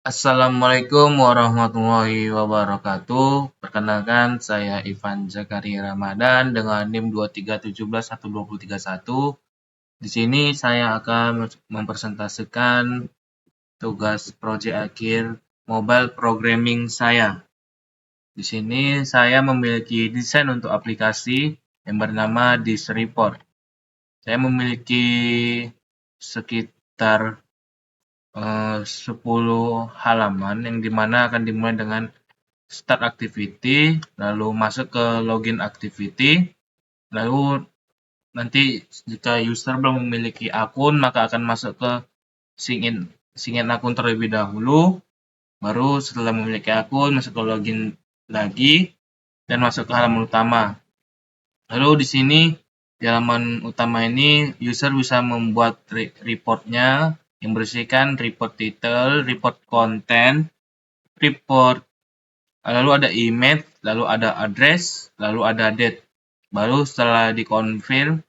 Assalamualaikum warahmatullahi wabarakatuh. Perkenalkan, saya Ivan Zakaria Ramadan dengan NIM 23171231. Di sini saya akan mempresentasikan tugas proyek akhir mobile programming saya. Di sini saya memiliki desain untuk aplikasi yang bernama DisReport. Saya memiliki sekitar 10 halaman yang dimana akan dimulai dengan start activity, lalu masuk ke login activity, lalu nanti jika user belum memiliki akun maka akan masuk ke sign in akun terlebih dahulu, baru setelah memiliki akun masuk ke login lagi dan masuk ke halaman utama. Lalu di sini di halaman utama ini user bisa membuat reportnya yang berisikan report title, report content, report, lalu ada image, lalu ada address, lalu ada date. Baru setelah dikonfirm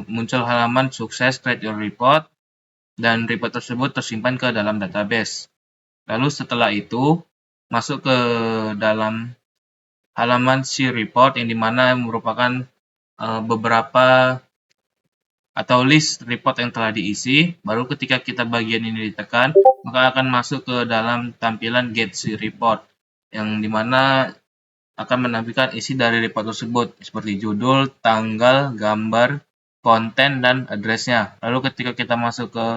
muncul halaman sukses create your report dan report tersebut tersimpan ke dalam database. Lalu setelah itu masuk ke dalam halaman see report yang dimana merupakan beberapa atau list report yang telah diisi. Baru ketika kita bagian ini ditekan, maka akan masuk ke dalam tampilan get see report yang dimana akan menampilkan isi dari report tersebut seperti judul, tanggal, gambar, konten, dan addressnya. Lalu ketika kita masuk ke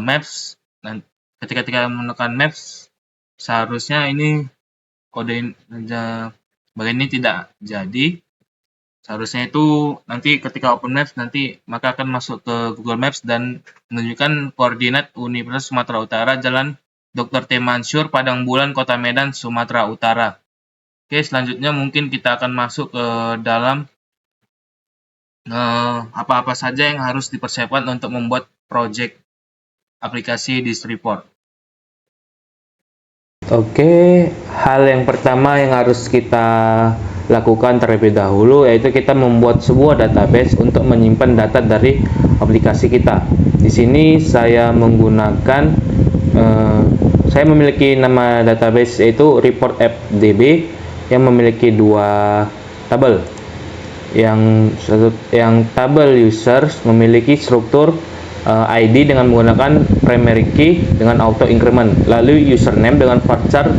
maps, dan ketika kita menekan maps, seharusnya ini kode bagian ini tidak jadi. Seharusnya itu nanti ketika open maps nanti maka akan masuk ke Google Maps dan menunjukkan koordinat Universitas Sumatera Utara, Jalan Dr. T. Mansur, Padang Bulan, Kota Medan, Sumatera Utara. Oke, selanjutnya mungkin kita akan masuk ke dalam apa-apa saja yang harus dipersiapkan untuk membuat project aplikasi DisReport. Oke, hal yang pertama yang harus kita lakukan terlebih dahulu yaitu kita membuat sebuah database untuk menyimpan data dari aplikasi kita. Di sini saya menggunakan saya memiliki nama database yaitu report app.db yang memiliki dua tabel. Yang tabel users memiliki struktur ID dengan menggunakan primary key dengan auto increment, lalu username dengan varchar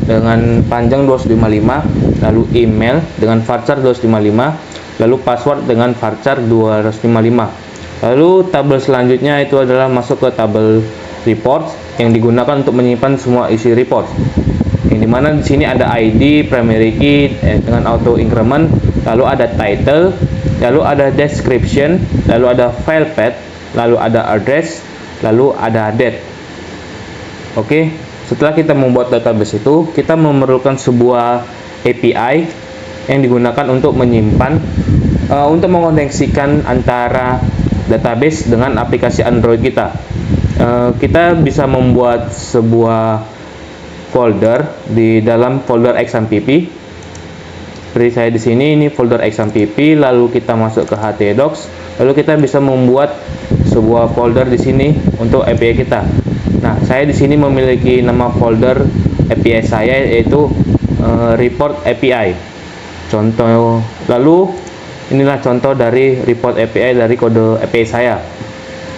dengan panjang 255, lalu email dengan varchar 255, lalu password dengan varchar 255. Lalu tabel selanjutnya itu adalah masuk ke tabel reports yang digunakan untuk menyimpan semua isi report. Yang dimana di sini ada ID, primary key dengan auto increment, lalu ada title, lalu ada description, lalu ada file path, lalu ada address, lalu ada date. Oke, setelah kita membuat database itu, kita memerlukan sebuah API yang digunakan untuk menyimpan, untuk mengoneksikan antara database dengan aplikasi Android kita. Kita bisa membuat sebuah folder di dalam folder XAMPP. Seperti saya di sini, ini folder XAMPP, lalu kita masuk ke htdocs, lalu kita bisa membuat sebuah folder di sini untuk API kita. Nah, saya di sini memiliki nama folder API saya yaitu report API. Contoh, lalu inilah contoh dari report API dari kode API saya.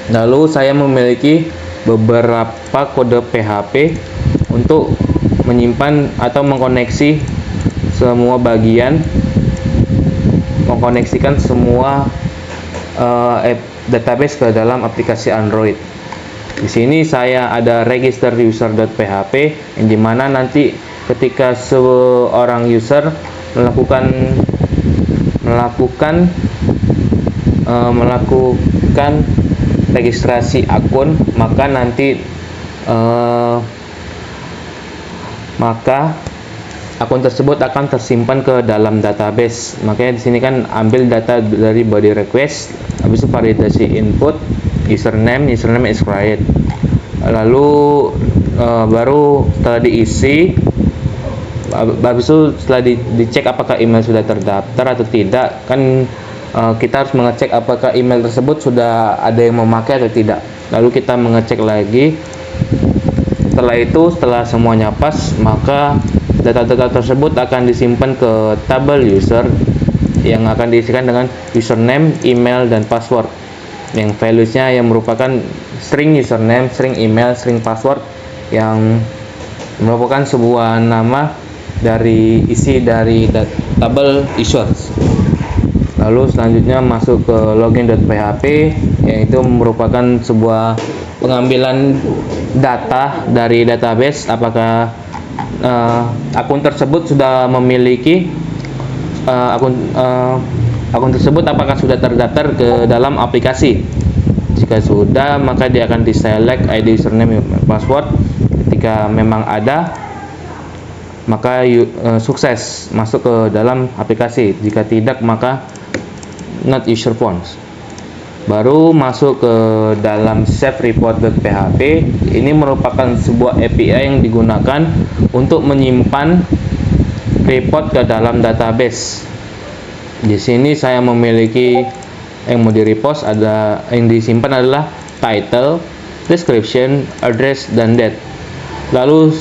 Lalu saya memiliki beberapa kode PHP untuk menyimpan atau mengkoneksi semua bagian, mengkoneksikan semua database ke dalam aplikasi Android. Di sini saya ada register user.php yang dimana nanti ketika seorang user melakukan registrasi akun, maka nanti akun tersebut akan tersimpan ke dalam database. Makanya di sini kan ambil data dari body request, habis itu validasi input, username expired. Lalu baru setelah diisi, habis itu setelah dicek apakah email sudah terdaftar atau tidak, kan kita harus mengecek apakah email tersebut sudah ada yang memakai atau tidak. Lalu kita mengecek lagi setelah semuanya pas, maka data-data tersebut akan disimpan ke tabel user yang akan diisikan dengan username, email, dan password yang values-nya yang merupakan string username, string email, string password yang merupakan sebuah nama dari isi dari tabel users. Lalu selanjutnya masuk ke login.php, yaitu merupakan sebuah pengambilan data dari database, apakah akun tersebut sudah memiliki akun tersebut apakah sudah terdaftar ke dalam aplikasi. Jika sudah, maka dia akan diselect ID, username, password. Ketika memang ada, maka sukses masuk ke dalam aplikasi. Jika tidak, maka not user found. Baru masuk ke dalam save report.php. Ini merupakan sebuah API yang digunakan untuk menyimpan report ke dalam database. Di sini saya memiliki yang mau di-repost, ada yang disimpan adalah title, description, address, dan date. Lalu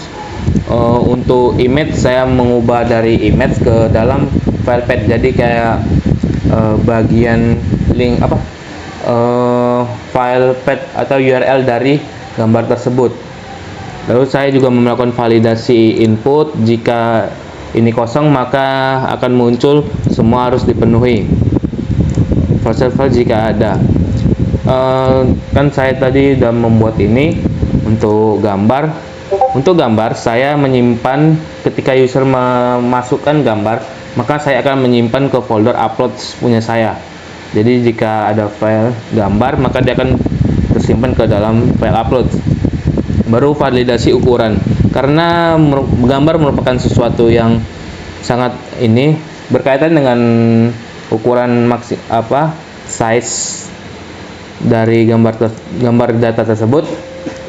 untuk image saya mengubah dari image ke dalam file path. Jadi kayak bagian link file path atau URL dari gambar tersebut. Lalu saya juga melakukan validasi input. Jika ini kosong, maka akan muncul semua harus dipenuhi. File jika ada. Kan saya tadi sudah membuat ini untuk gambar. Untuk gambar saya menyimpan ketika user memasukkan gambar, maka saya akan menyimpan ke folder uploads punya saya. Jadi jika ada file gambar, maka dia akan tersimpan ke dalam file uploads. Baru validasi ukuran, karena gambar merupakan sesuatu yang sangat berkaitan dengan ukuran size dari gambar data tersebut,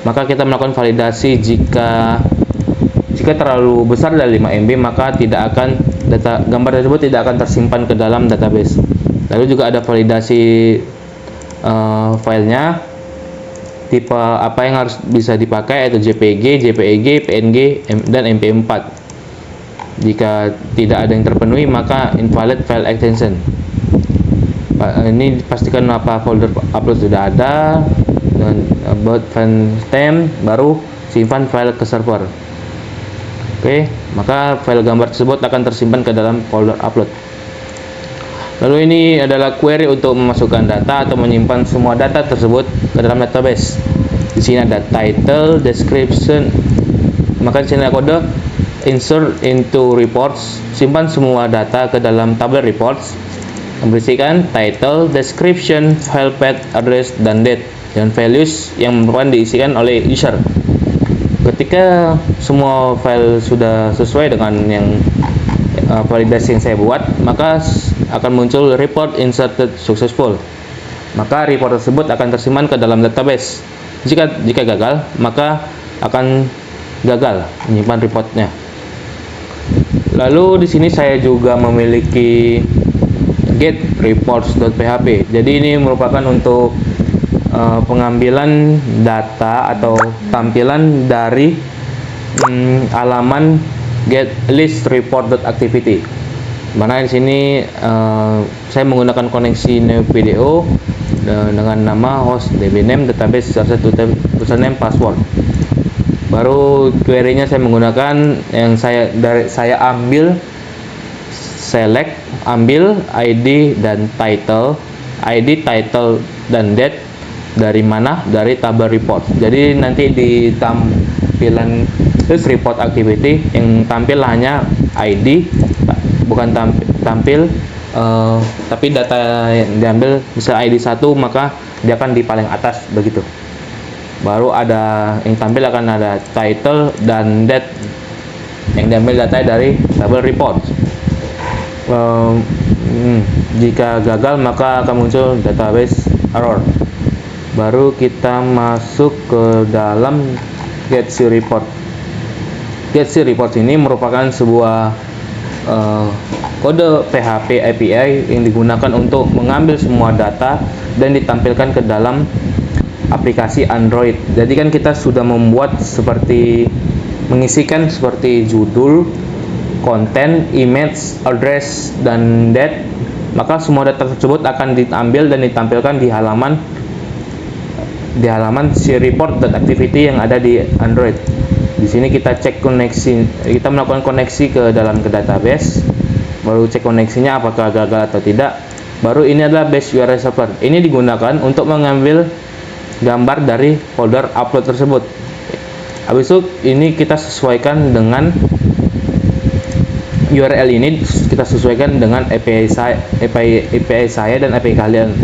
maka kita melakukan validasi. Jika terlalu besar dari 5 MB, maka gambar tersebut tidak akan tersimpan ke dalam database. Lalu juga ada validasi filenya, tipe apa yang harus bisa dipakai, yaitu JPG, JPEG, PNG, dan MP4. Jika tidak ada yang terpenuhi, maka invalid file extension. Ini pastikan apa folder upload sudah ada, dan about file name, baru simpan file ke server. Oke, maka file gambar tersebut akan tersimpan ke dalam folder upload. Lalu ini adalah query untuk memasukkan data atau menyimpan semua data tersebut ke dalam database. Di sini ada title, description. Maka di sini ada kode insert into reports. Simpan semua data ke dalam tabel reports. Berisikan title, description, file path, address, dan date, dan values yang merupakan diisikan oleh user. Ketika semua file sudah sesuai dengan yang validasi yang saya buat, maka akan muncul report inserted successful. Maka report tersebut akan tersimpan ke dalam database. Jika gagal, maka akan gagal menyimpan reportnya. Lalu di sini saya juga memiliki get reports.php. Jadi ini merupakan untuk pengambilan data atau tampilan dari halaman get list report.activity. Mana di sini saya menggunakan koneksi NeoVideo dengan nama host dbname database username password. Baru query-nya saya menggunakan yang saya ambil select, ambil ID dan title, ID, title, dan date dari mana? Dari tabel report. Jadi nanti di tampilan list report activity yang tampil hanya ID, bukan tampil tapi data yang diambil misal ID 1, maka dia akan di paling atas begitu. Baru ada yang tampil akan ada title dan date yang diambil data dari tabel report. Jika gagal, maka akan muncul database error. Baru kita masuk ke dalam getC report. getC report ini merupakan sebuah kode PHP API yang digunakan untuk mengambil semua data dan ditampilkan ke dalam aplikasi Android. Jadi kan kita sudah membuat mengisikan seperti judul, konten, image, address, dan date, maka semua data tersebut akan diambil dan ditampilkan di halaman si report.activity yang ada di Android. Di sini kita cek koneksi, kita melakukan koneksi ke database, baru cek koneksinya apakah gagal atau tidak. Baru ini adalah base URL server. Ini digunakan untuk mengambil gambar dari folder upload tersebut. Habis itu ini kita sesuaikan dengan URL ini, kita sesuaikan dengan API saya dan API kalian.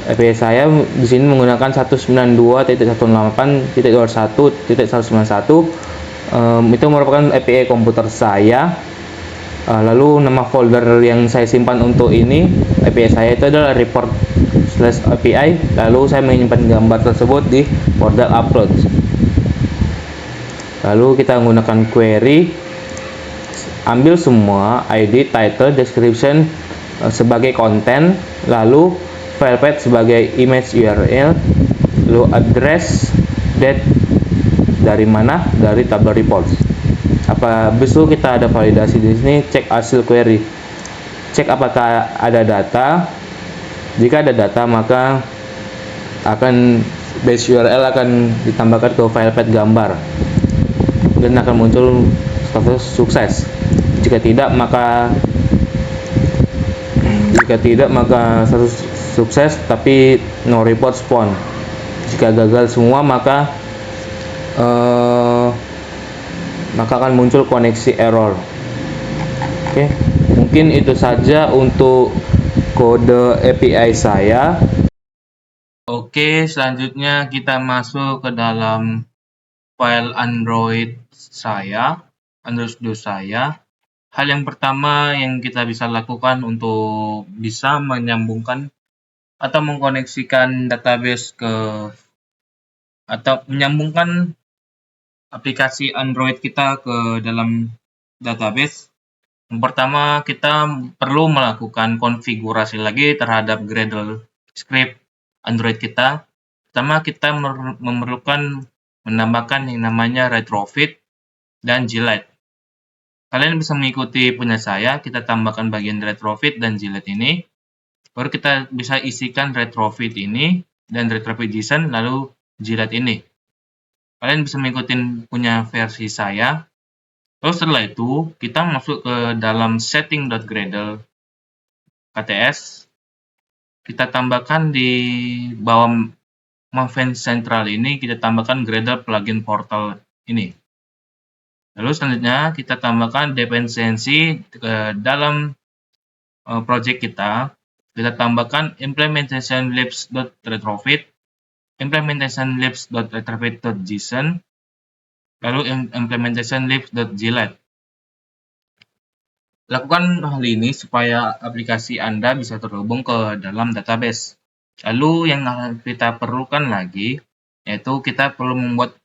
API saya di sini menggunakan 192.168.21.191. Itu merupakan API komputer saya. Lalu nama folder yang saya simpan untuk ini API saya itu adalah report/API. Lalu saya menyimpan gambar tersebut di folder upload. Lalu kita menggunakan query, ambil semua ID, title, description sebagai konten, lalu file path sebagai image URL, lalu address, date dari mana, dari tabel report. Besok kita ada validasi di sini, cek hasil query, cek apakah ada data. Jika ada data, maka base URL akan ditambahkan ke file path gambar dan akan muncul status sukses. Jika tidak maka status sukses tapi no report spawn. Jika gagal semua maka akan muncul koneksi error. Oke, mungkin itu saja untuk kode API saya. Oke, selanjutnya kita masuk ke dalam file Android Studio saya. Hal yang pertama yang kita bisa lakukan untuk bisa menyambungkan atau mengkoneksikan database atau menyambungkan aplikasi Android kita ke dalam database. Yang pertama, kita perlu melakukan konfigurasi lagi terhadap Gradle script Android kita. Pertama, kita memerlukan menambahkan yang namanya retrofit dan jiled. Kalian bisa mengikuti punya saya, kita tambahkan bagian retrofit dan jiled ini. Baru kita bisa isikan retrofit ini dan retrofit JSON lalu jiled ini. Kalian bisa mengikuti punya versi saya. Terus setelah itu, kita masuk ke dalam setting.gradle KTS. Kita tambahkan di bawah Maven Central ini, kita tambahkan Gradle plugin portal ini. Lalu selanjutnya, kita tambahkan dependensi ke dalam project kita. Kita tambahkan implementation libs.retrofit, implementation libs.retrofit.json, lalu implementation libs.jiled. Lakukan hal ini supaya aplikasi Anda bisa terhubung ke dalam database. Lalu yang kita perlukan lagi, yaitu kita perlu membuat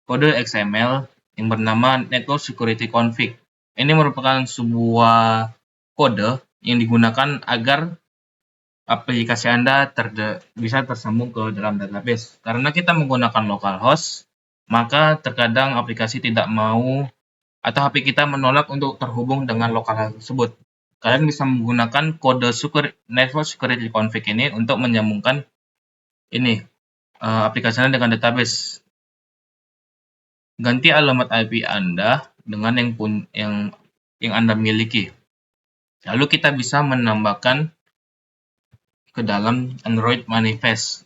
kode XML yang bernama network security config. Ini merupakan sebuah kode yang digunakan agar aplikasi Anda bisa tersambung ke dalam database. Karena kita menggunakan localhost, maka terkadang aplikasi tidak mau atau HP kita menolak untuk terhubung dengan localhost tersebut. Kalian bisa menggunakan kode network security config ini untuk menyambungkan aplikasi Anda dengan database. Ganti alamat IP Anda dengan yang Anda miliki. Lalu kita bisa menambahkan ke dalam Android manifest.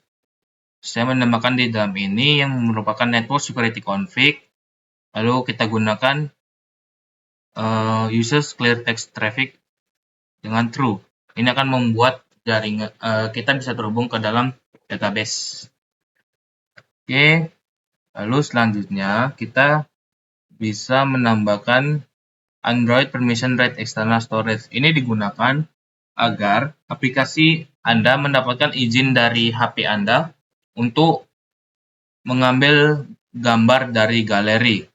Saya menambahkan di dalam ini yang merupakan network security config. Lalu kita gunakan users clear text traffic dengan true. Ini akan membuat jaringan kita bisa terhubung ke dalam database. Oke. Lalu selanjutnya kita bisa menambahkan Android permission rate external storage. Ini digunakan agar aplikasi Anda mendapatkan izin dari HP Anda untuk mengambil gambar dari galeri.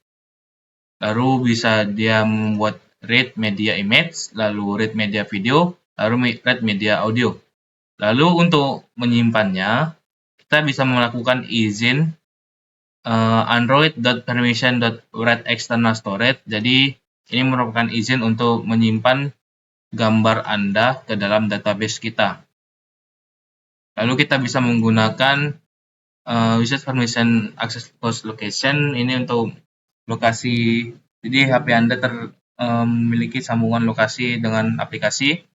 Lalu bisa dia membuat read media image, lalu read media video, lalu read media audio. Lalu untuk menyimpannya, kita bisa melakukan izin android.permission.write external storage. Jadi ini merupakan izin untuk menyimpan gambar Anda ke dalam database kita. Lalu kita bisa menggunakan user permission access host location ini untuk lokasi. Jadi HP Anda memiliki sambungan lokasi dengan aplikasi.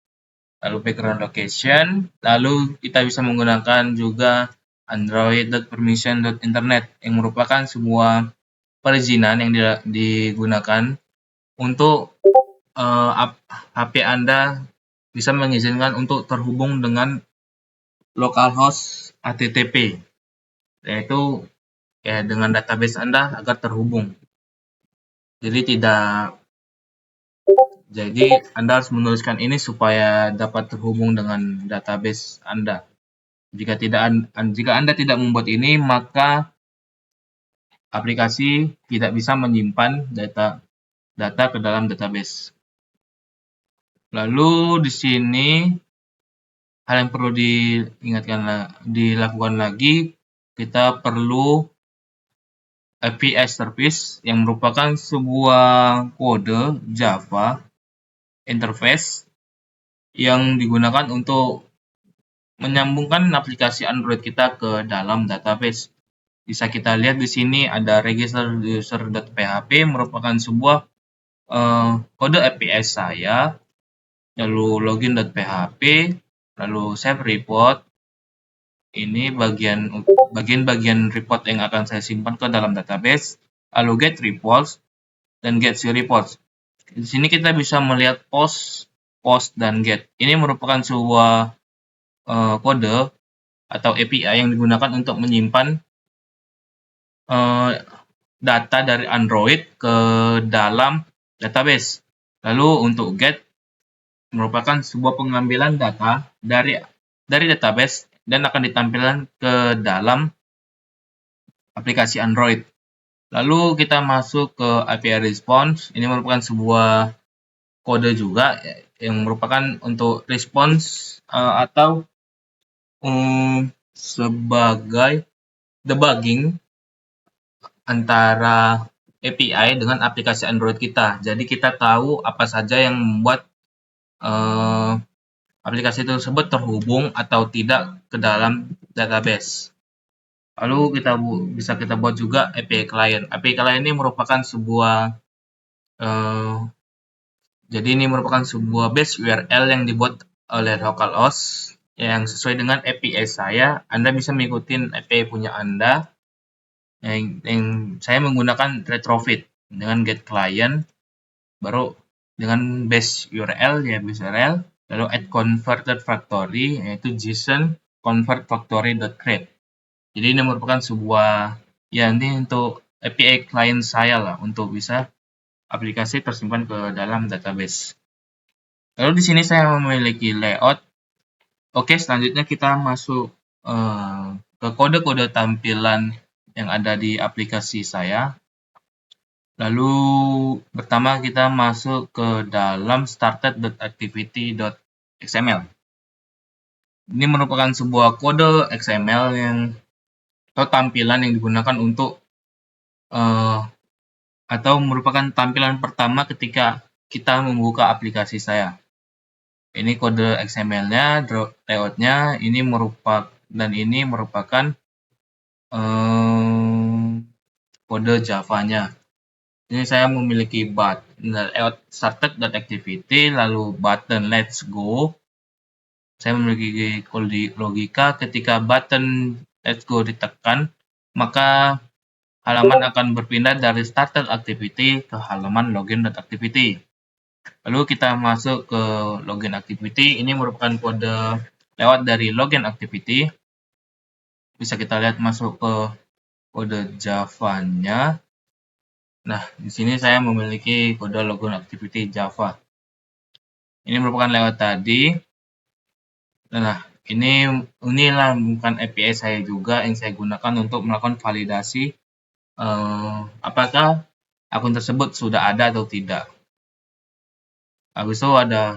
Lalu background location. Lalu kita bisa menggunakan juga android.permission.internet yang merupakan sebuah perizinan yang digunakan untuk HP Anda bisa mengizinkan untuk terhubung dengan localhost HTTP, yaitu dengan database Anda agar terhubung. Jadi Anda harus menuliskan ini supaya dapat terhubung dengan database Anda. Jika Anda tidak membuat ini, maka aplikasi tidak bisa menyimpan data ke dalam database. Lalu di sini hal yang perlu dilakukan lagi, kita perlu API service yang merupakan sebuah kode Java interface yang digunakan untuk menyambungkan aplikasi Android kita ke dalam database. Bisa kita lihat di sini ada register user.php merupakan sebuah kode API saya, lalu login.php, lalu save report. Ini bagian report yang akan saya simpan ke dalam database, lalu get reports dan get your reports. Di sini kita bisa melihat post, dan get. Ini merupakan sebuah kode atau API yang digunakan untuk menyimpan data dari Android ke dalam database. Lalu untuk get merupakan sebuah pengambilan data dari database dan akan ditampilkan ke dalam aplikasi Android. Lalu kita masuk ke API response. Ini merupakan sebuah kode juga yang merupakan untuk response atau sebagai debugging antara API dengan aplikasi Android kita. Jadi kita tahu apa saja yang membuat aplikasi tersebut terhubung atau tidak ke dalam database. Lalu bisa kita buat juga API client. API client ini merupakan sebuah base URL yang dibuat oleh localhost yang sesuai dengan API saya. Anda bisa mengikuti API punya Anda. Yang saya menggunakan retrofit dengan get client, baru dengan base URL lalu add converted factory yaitu JSON convert factory.create. Jadi ini merupakan sebuah ini untuk API client saya lah untuk bisa aplikasi tersimpan ke dalam database. Lalu di sini saya memiliki layout. Oke, selanjutnya kita masuk ke kode-kode tampilan yang ada di aplikasi saya. Lalu pertama kita masuk ke dalam started.activity.xml. Ini merupakan sebuah kode XML atau tampilan yang digunakan untuk atau merupakan tampilan pertama ketika kita membuka aplikasi saya. Ini kode XML-nya, layout-nya, ini merupakan kode Java-nya. Ini saya memiliki layout started.activity, lalu button let's go. Saya memiliki logika ketika button let's go ditekan, maka halaman akan berpindah dari started activity ke halaman login.activity. Lalu kita masuk ke login activity. Ini merupakan kode lewat dari login activity. Bisa kita lihat masuk ke kode Java-nya. Nah, di sini saya memiliki kode login activity Java. Ini merupakan lewat tadi. Nah, inilah bukan API saya juga yang saya gunakan untuk melakukan validasi apakah akun tersebut sudah ada atau tidak. Habis itu ada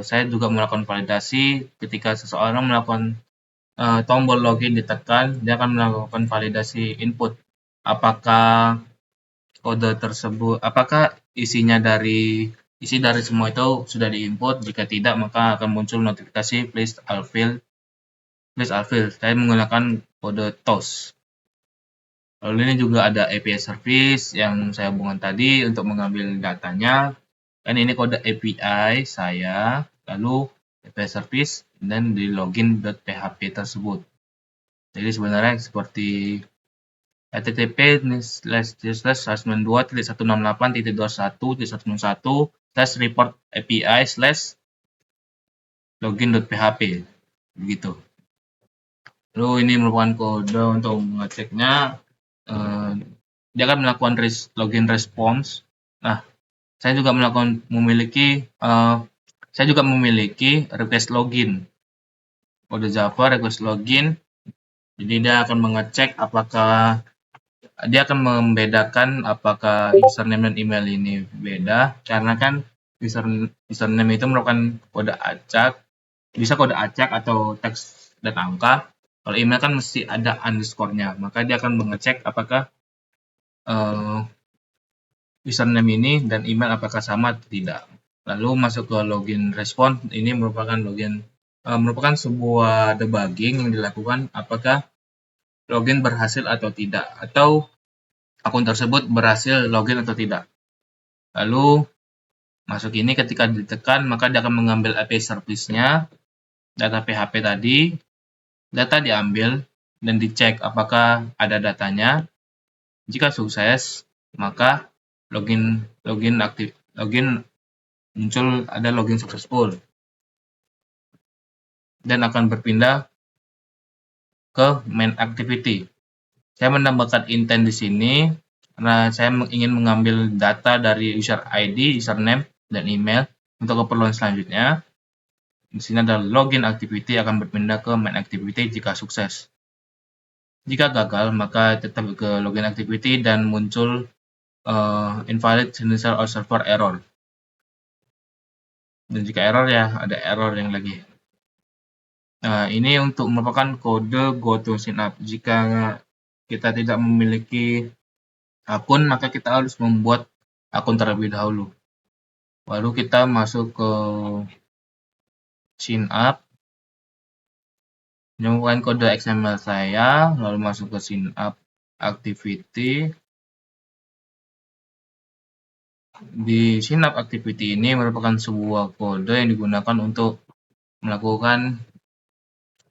saya juga melakukan validasi ketika seseorang melakukan tombol login ditekan, dia akan melakukan validasi input. Apakah kode tersebut, apakah isi dari semua itu sudah diinput? Jika tidak, maka akan muncul notifikasi please fulfill. Saya menggunakan kode TOS. Lalu ini juga ada API service yang saya hubungkan tadi untuk mengambil datanya. Dan ini kode API saya, lalu API service, dan di login.php tersebut. Jadi sebenarnya seperti http://192.168.21.1.report API/login.php begitu. Lalu ini merupakan kode untuk mengeceknya. Dia akan melakukan login response. Nah, saya juga memiliki request login. Kode Java request login. Jadi dia akan mengecek apakah dia akan membedakan apakah username dan email ini beda, karena kan username itu merupakan kode acak, bisa kode acak atau teks dan angka. Kalau email kan mesti ada underscore-nya, maka dia akan mengecek apakah username ini dan email apakah sama atau tidak. Lalu masuk ke login response. Ini merupakan sebuah debugging yang dilakukan apakah login berhasil atau tidak, atau akun tersebut berhasil login atau tidak. Lalu masuk ini, ketika ditekan maka dia akan mengambil API service-nya, data PHP tadi, data diambil dan dicek apakah ada datanya. Jika sukses, maka login muncul ada login successful dan akan berpindah ke main activity. Saya menambahkan intent di sini karena saya ingin mengambil data dari user ID, username, dan email untuk keperluan selanjutnya. Di sini ada login activity akan berpindah ke main activity jika sukses. Jika gagal, maka tetap ke login activity dan muncul invalid signature or server error. Dan jika error, ya ada error yang lagi. Nah, ini untuk merupakan kode GoToSignup. Jika kita tidak memiliki akun, maka kita harus membuat akun terlebih dahulu. Baru kita masuk ke sign up, menemukan kode XML saya, lalu masuk ke sign up activity. Di sign up activity ini merupakan sebuah kode yang digunakan untuk melakukan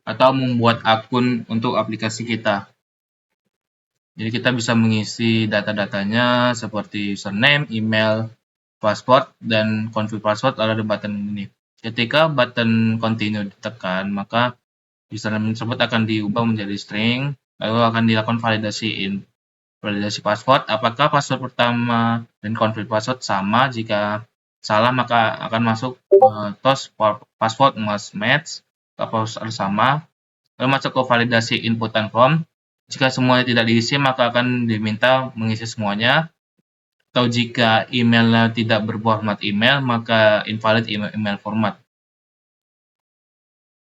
atau membuat akun untuk aplikasi kita. Jadi kita bisa mengisi data-datanya seperti username, email, password, dan confirm password ada di button ini. Ketika button continue ditekan, maka username tersebut akan diubah menjadi string, lalu akan dilakukan validasi password. Apakah password pertama dan confirm password sama? Jika salah, maka akan masuk toast password must match, password harus sama. Lalu masuk ke validasi input and form. Jika semuanya tidak diisi, maka akan diminta mengisi semuanya. Atau jika emailnya tidak berformat email, maka invalid email format.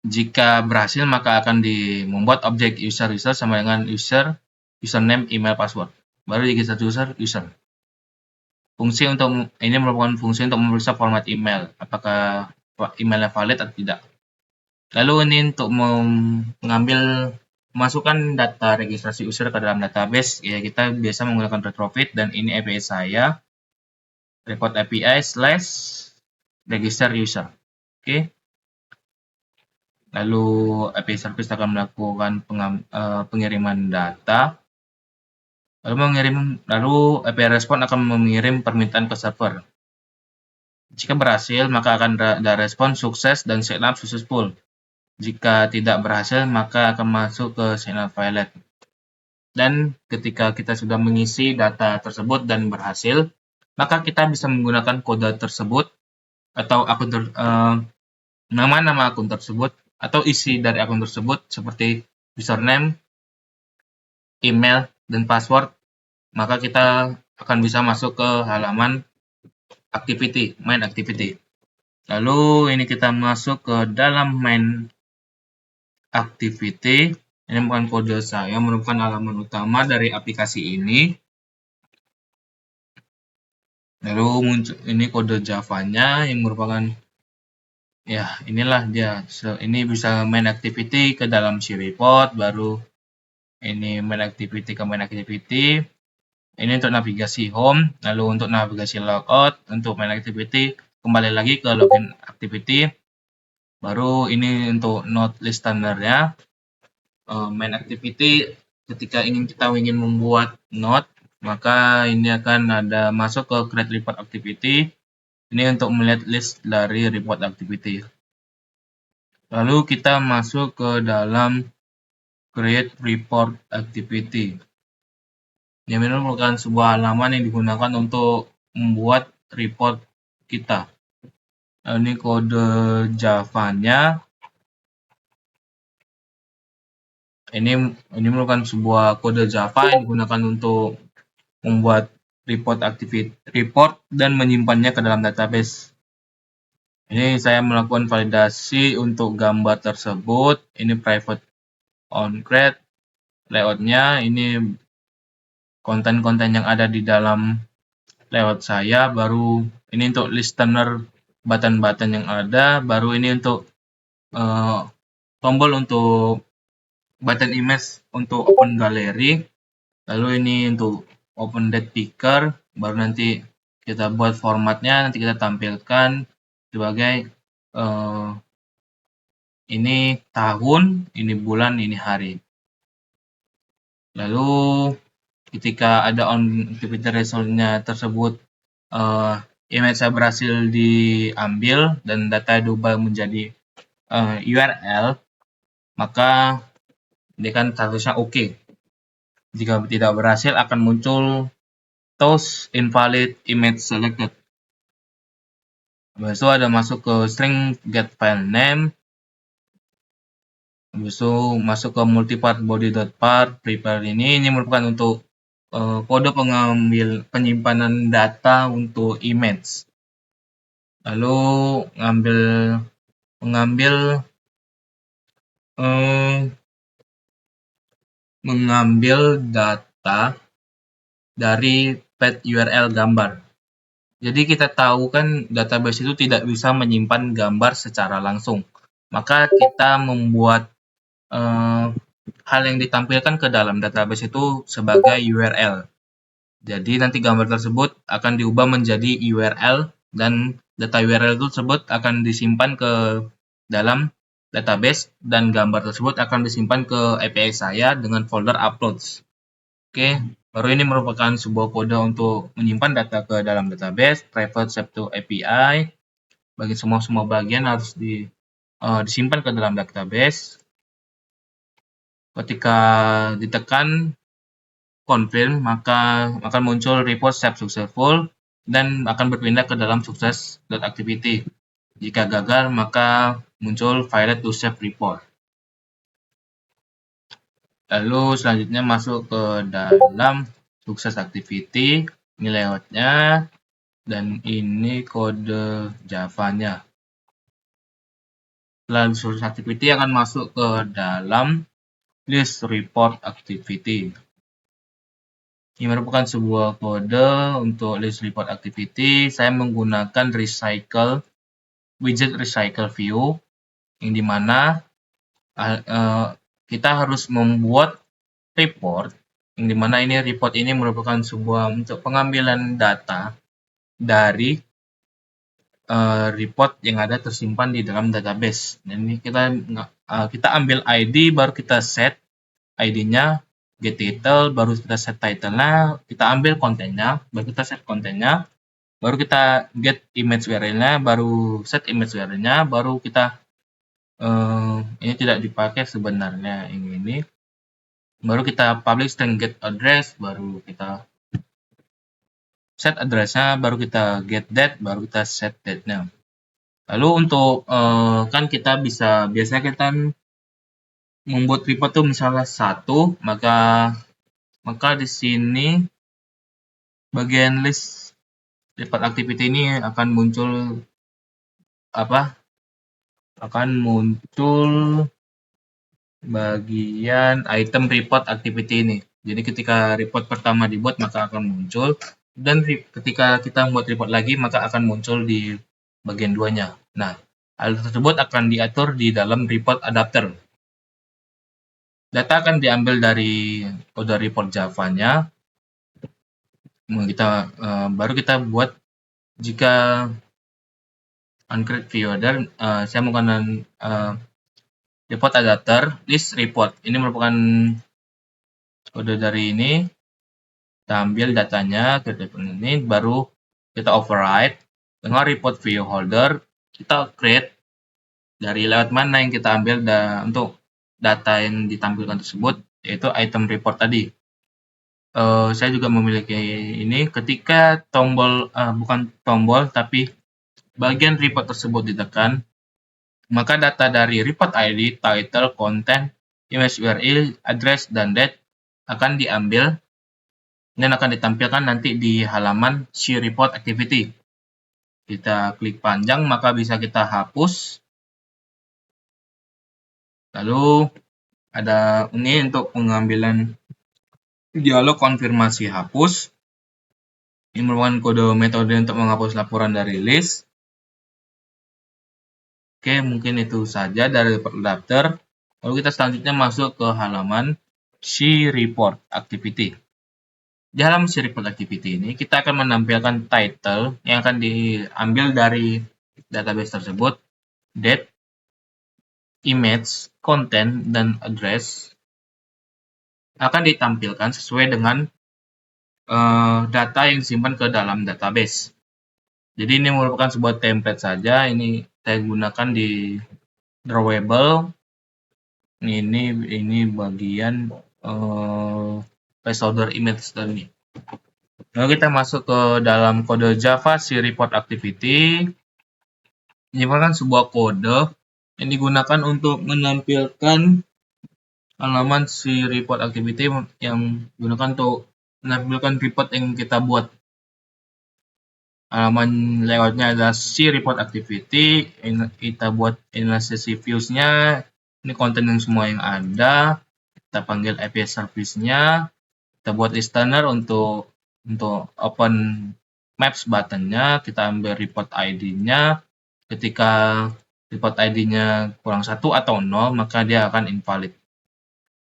Jika berhasil, maka akan membuat objek user sama dengan username, email, password. Baru digeser user. Ini merupakan fungsi untuk memeriksa format email, apakah emailnya valid atau tidak. Lalu ini untuk masukkan data registrasi user ke dalam database, ya kita biasa menggunakan retrofit, dan ini API saya, report API/register user. Oke. Lalu API service akan melakukan pengiriman data. Lalu API respon akan mengirim permintaan ke server. Jika berhasil, maka akan ada respon sukses dan sign up successful. Jika tidak berhasil, maka akan masuk ke sign up failed. Dan ketika kita sudah mengisi data tersebut dan berhasil, maka kita bisa menggunakan kode tersebut atau nama-nama akun tersebut atau isi dari akun tersebut seperti username, email, dan password. Maka kita akan bisa masuk ke halaman main activity. Lalu ini kita masuk ke dalam main activity. Ini bukan kode saya, merupakan halaman utama dari aplikasi ini. Lalu muncul ini kode Java-nya yang merupakan, ya inilah dia. Ini bisa main activity ke dalam si report, baru ini main activity ke main activity. Ini untuk navigasi home, lalu untuk navigasi logout, untuk main activity kembali lagi ke login activity. Baru ini untuk node listener-nya. Main activity ketika kita ingin membuat node, maka ini akan ada masuk ke create report activity. Ini untuk melihat list dari report activity. Lalu kita masuk ke dalam create report activity. Ini merupakan sebuah halaman yang digunakan untuk membuat report kita. Ini kode Java-nya. Ini merupakan sebuah kode Java yang digunakan untuk membuat report dan menyimpannya ke dalam database. Ini saya melakukan validasi untuk gambar tersebut. Ini private on create. Layoutnya ini konten-konten yang ada di dalam layout saya. Baru ini untuk listener button-button yang ada. Baru ini untuk tombol untuk button image untuk open gallery. Lalu ini untuk open date picker. Baru nanti kita buat formatnya, nanti kita tampilkan sebagai ini tahun, ini bulan, ini hari. Lalu ketika ada on activity result-nya tersebut, image saya berhasil diambil dan data diubah menjadi URL, maka dia kan statusnya oke. Jika tidak berhasil akan muncul toast invalid image selected. Habis itu ada masuk ke string get file name. Habis itu masuk ke multipart body.part prepare ini merupakan untuk kode penyimpanan data untuk image. Lalu mengambil data dari path URL gambar. Jadi kita tahu kan database itu tidak bisa menyimpan gambar secara langsung. Maka kita membuat hal yang ditampilkan ke dalam database itu sebagai URL. Jadi nanti gambar tersebut akan diubah menjadi URL dan data URL tersebut akan disimpan ke dalam database dan gambar tersebut akan disimpan ke API saya dengan folder uploads. Oke, baru ini merupakan sebuah kode untuk menyimpan data ke dalam database, private save to API. Bagi semua bagian harus disimpan ke dalam database. Ketika ditekan confirm, maka akan muncul report save successful dan akan berpindah ke dalam success.activity. Jika gagal, maka muncul failed to save report. Lalu selanjutnya masuk ke dalam success activity. Ini layoutnya dan ini kode Java-nya. Lalu success activity akan masuk ke dalam list report activity. Ini merupakan sebuah kode untuk list report activity. Saya menggunakan widget recycle view, yang dimana kita harus membuat report, yang dimana ini report ini merupakan sebuah untuk pengambilan data dari report yang ada tersimpan di dalam database. Dan ini kita ambil ID, baru kita set ID-nya, get title, baru kita set title-nya, kita ambil kontennya, baru kita set kontennya, baru kita get image URL-nya, baru set image URL-nya, baru kita ini tidak dipakai sebenarnya ini. Baru kita publish string get address, baru kita set address-nya, baru kita get date, baru kita set date-nya. Lalu untuk kan kita biasanya kita membuat report tuh misalnya 1, maka di sini bagian list report activity ini akan muncul bagian item report activity ini. Jadi ketika report pertama dibuat maka akan muncul, dan ketika kita membuat report lagi maka akan muncul di bagian 2-nya. Nah, hal tersebut akan diatur di dalam report adapter. Data akan diambil dari kode report Java-nya. Baru kita buat jika uncreate view order, saya menggunakan report adapter list report. Ini merupakan kode dari ini. Kita ambil datanya ke ini, baru kita override dengan report view holder. Kita create dari lewat mana yang kita ambil untuk data yang ditampilkan tersebut, yaitu item report tadi. Saya juga memiliki ini. Ketika bukan tombol tapi bagian report tersebut ditekan, maka data dari report ID, title, content, image URL, address, dan date akan diambil dan akan ditampilkan nanti di halaman See Report Activity. Kita klik panjang, maka bisa kita hapus. Lalu ada ini untuk pengambilan dialog konfirmasi hapus. Ini merupakan kode metode untuk menghapus laporan dari list. Oke, mungkin itu saja dari report adapter. Lalu kita selanjutnya masuk ke halaman See Report Activity. Di halaman See Report Activity ini, kita akan menampilkan title yang akan diambil dari database tersebut, date, image, content, dan address akan ditampilkan sesuai dengan data yang disimpan ke dalam database. Jadi ini merupakan sebuah template saja. Ini saya gunakan di drawable. Ini bagian placeholder image tadi. Lalu kita masuk ke dalam kode Java See Report Activity. Ini merupakan sebuah kode yang digunakan untuk menampilkan halaman See Report Activity yang digunakan untuk menampilkan report yang kita buat. Halaman layoutnya adalah See Report Activity. Kita buat analysis views-nya. Ini konten yang semua yang ada. Kita panggil API service-nya. Kita buat listener untuk open maps button-nya. Kita ambil report ID-nya. Ketika report ID-nya kurang 1 atau 0, maka dia akan invalid.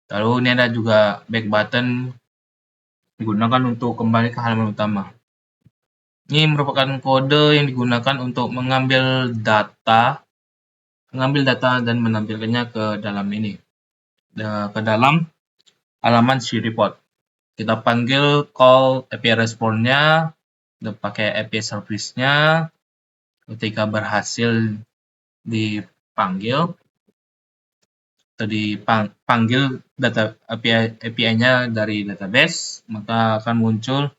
Lalu ini ada juga back button digunakan untuk kembali ke halaman utama. Ini merupakan kode yang digunakan untuk mengambil data dan menampilkannya ke dalam ini, ke dalam halaman See Report. Kita panggil call API response-nya, pakai API service-nya. Ketika berhasil dipanggil atau dipanggil data API-nya dari database, maka akan muncul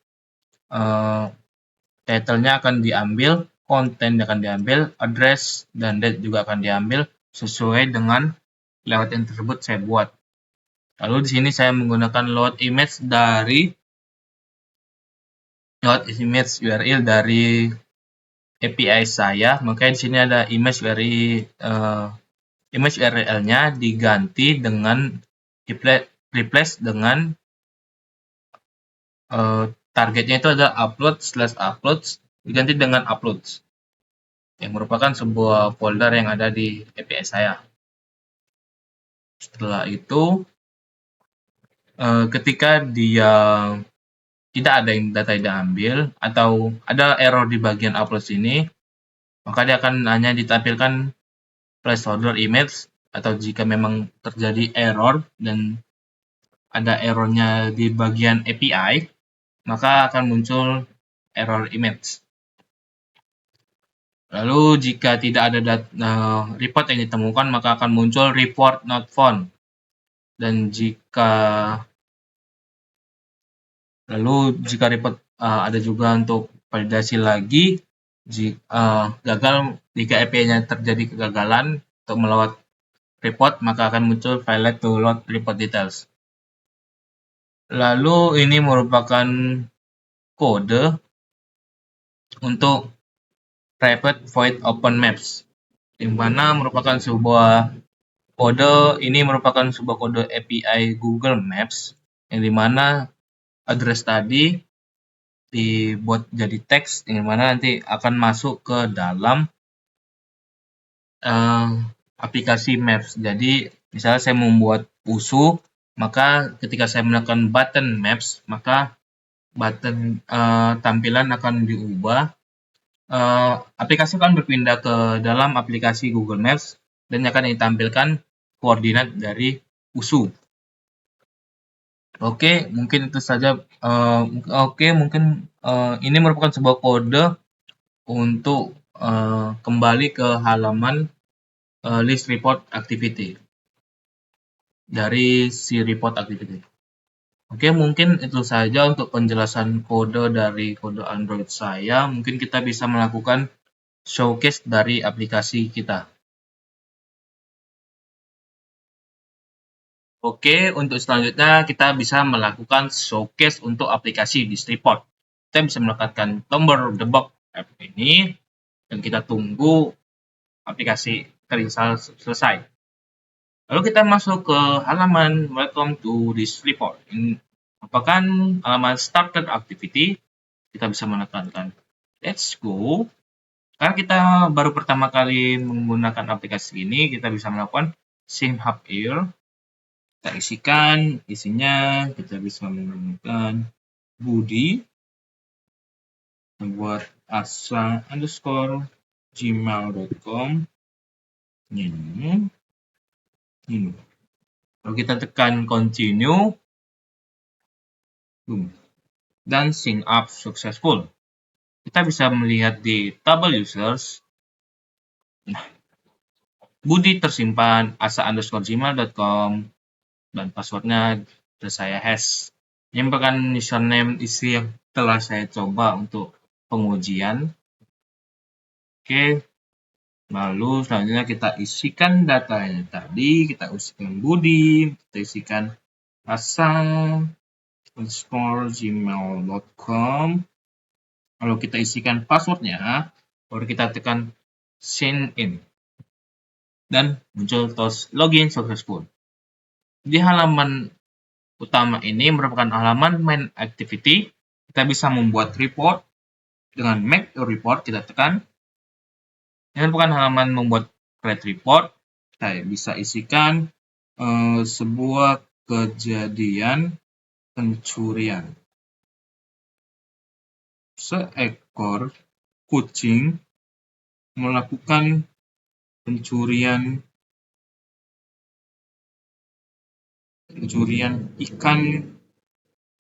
title-nya akan diambil, konten akan diambil, address dan date juga akan diambil sesuai dengan layout yang tersebut saya buat. Lalu di sini saya menggunakan load image URL dari API saya. Makanya di sini ada image URL-nya diganti dengan replace dengan targetnya itu ada uploads diganti dengan uploads, yang merupakan sebuah folder yang ada di API saya. Setelah itu, ketika dia tidak ada data yang diambil atau ada error di bagian uploads ini, maka dia akan hanya ditampilkan placeholder image, atau jika memang terjadi error dan ada errornya di bagian API, maka akan muncul error image. Lalu jika tidak ada report yang ditemukan, maka akan muncul report not found. Dan jika report ada juga untuk validasi lagi, jika API-nya terjadi kegagalan untuk meload report, maka akan muncul failed to load report details. Lalu ini merupakan kode untuk private void open maps, yang mana merupakan sebuah Kode ini merupakan sebuah kode API Google Maps yang dimana address tadi dibuat jadi teks yang dimana nanti akan masuk ke dalam aplikasi Maps. Jadi misalnya saya membuat USU, maka ketika saya menekan button Maps, maka button tampilan akan diubah. Aplikasi akan berpindah ke dalam aplikasi Google Maps dan akan ditampilkan koordinat dari USU. Oke, mungkin itu saja. Mungkin ini merupakan sebuah kode untuk kembali ke halaman list report activity dari si report activity. Oke, mungkin itu saja untuk penjelasan kode dari kode Android saya. Mungkin kita bisa melakukan showcase dari aplikasi kita. Oke, untuk selanjutnya kita bisa melakukan showcase untuk aplikasi list report. Kita bisa mendapatkan tombol the box app ini dan kita tunggu aplikasi terinstall selesai. Lalu kita masuk ke halaman welcome to this report. Ini merupakan halaman started activity. Kita bisa menekankan let's go. Karena kita baru pertama kali menggunakan aplikasi ini, kita bisa melakukan sync up here. Kita isikan isinya, kita bisa menggunakan Budi membuat asa_gmail.com ini. Lalu kita tekan continue dan sync up successful. Kita bisa melihat di tabel users. Nah, Budi tersimpan asa_gmail.com dan passwordnya sudah saya hash. Ini merupakan username isi yang telah saya coba untuk pengujian. Oke, lalu selanjutnya kita isikan datanya tadi. Kita isikan Budi, kita isikan asa_gmail.com. Lalu kita isikan passwordnya, baru kita tekan sign in. Dan muncul tos login successful. Di halaman utama ini merupakan halaman main activity. Kita bisa membuat report dengan make a report, kita tekan. Ini merupakan halaman membuat create report. Kita bisa isikan sebuah kejadian pencurian. Seekor kucing melakukan pencurian ikan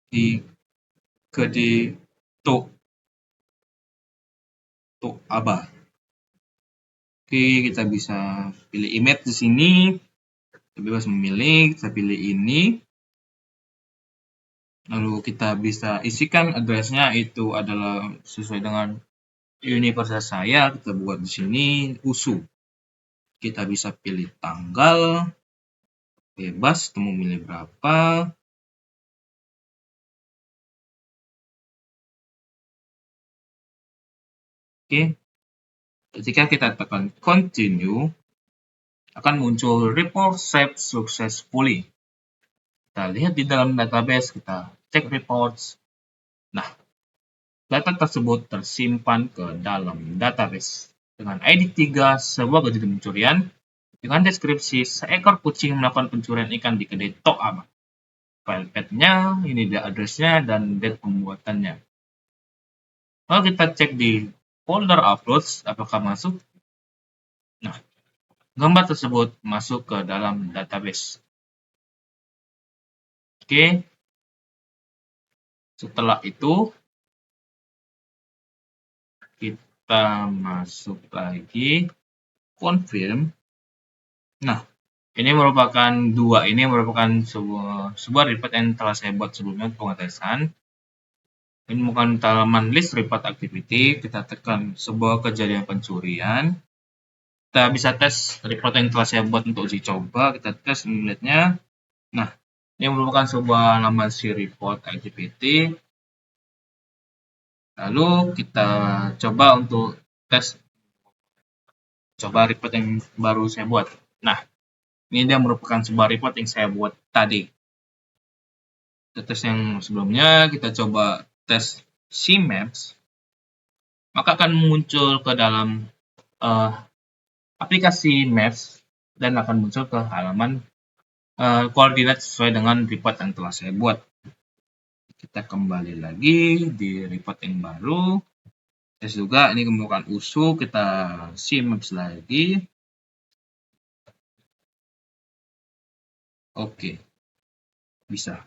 di kedai Tok Abah. Oke, kita bisa pilih image di sini. Kita bebas memilih, kita pilih ini. Lalu kita bisa isikan address-nya itu adalah sesuai dengan universitas saya. Kita buat di sini USU. Kita bisa pilih tanggal. Bebas, kita mau milih berapa. Oke, ketika kita tekan continue, akan muncul report saved successfully. Kita lihat di dalam database, kita cek reports. Nah, data tersebut tersimpan ke dalam database dengan ID 3 sebuah kejadian pencurian dengan deskripsi seekor kucing melakukan pencurian ikan di kedai Tok Abah. File path-nya, ini dia address-nya dan date pembuatannya. Lalu kita cek di folder uploads apakah masuk. Nah, gambar tersebut masuk ke dalam database. Oke. Setelah itu kita masuk lagi confirm. Nah, ini merupakan sebuah report yang telah saya buat sebelumnya untuk pengetesan. Ini bukan halaman list report activity. Kita tekan sebuah kejadian pencurian. Kita bisa tes report yang telah saya buat untuk uji coba. Kita tes melihatnya. Nah, ini merupakan sebuah halaman si report activity. Lalu kita coba untuk tes. Coba report yang baru saya buat. Nah, Ini dia merupakan sebuah report yang saya buat tadi. Kita tes yang sebelumnya, kita coba tes CMaps, maka akan muncul ke dalam aplikasi Maps dan akan muncul ke halaman koordinat sesuai dengan report yang telah saya buat. Kita kembali lagi di report yang baru. Tes juga, ini merupakan USU, kita CMaps lagi. Oke, bisa.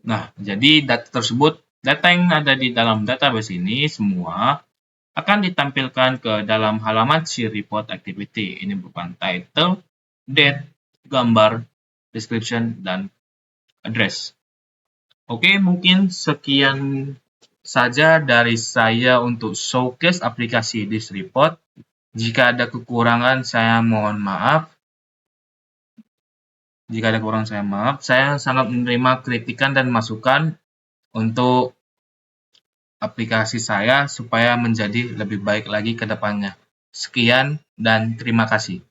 Nah, jadi data tersebut, data yang ada di dalam database ini semua akan ditampilkan ke dalam halaman si report activity. Ini berupa title, date, gambar, description, dan address. Oke, mungkin sekian saja dari saya untuk showcase aplikasi this report. Jika ada kekurangan, saya mohon maaf. Saya sangat menerima kritikan dan masukan untuk aplikasi saya supaya menjadi lebih baik lagi ke depannya. Sekian dan terima kasih.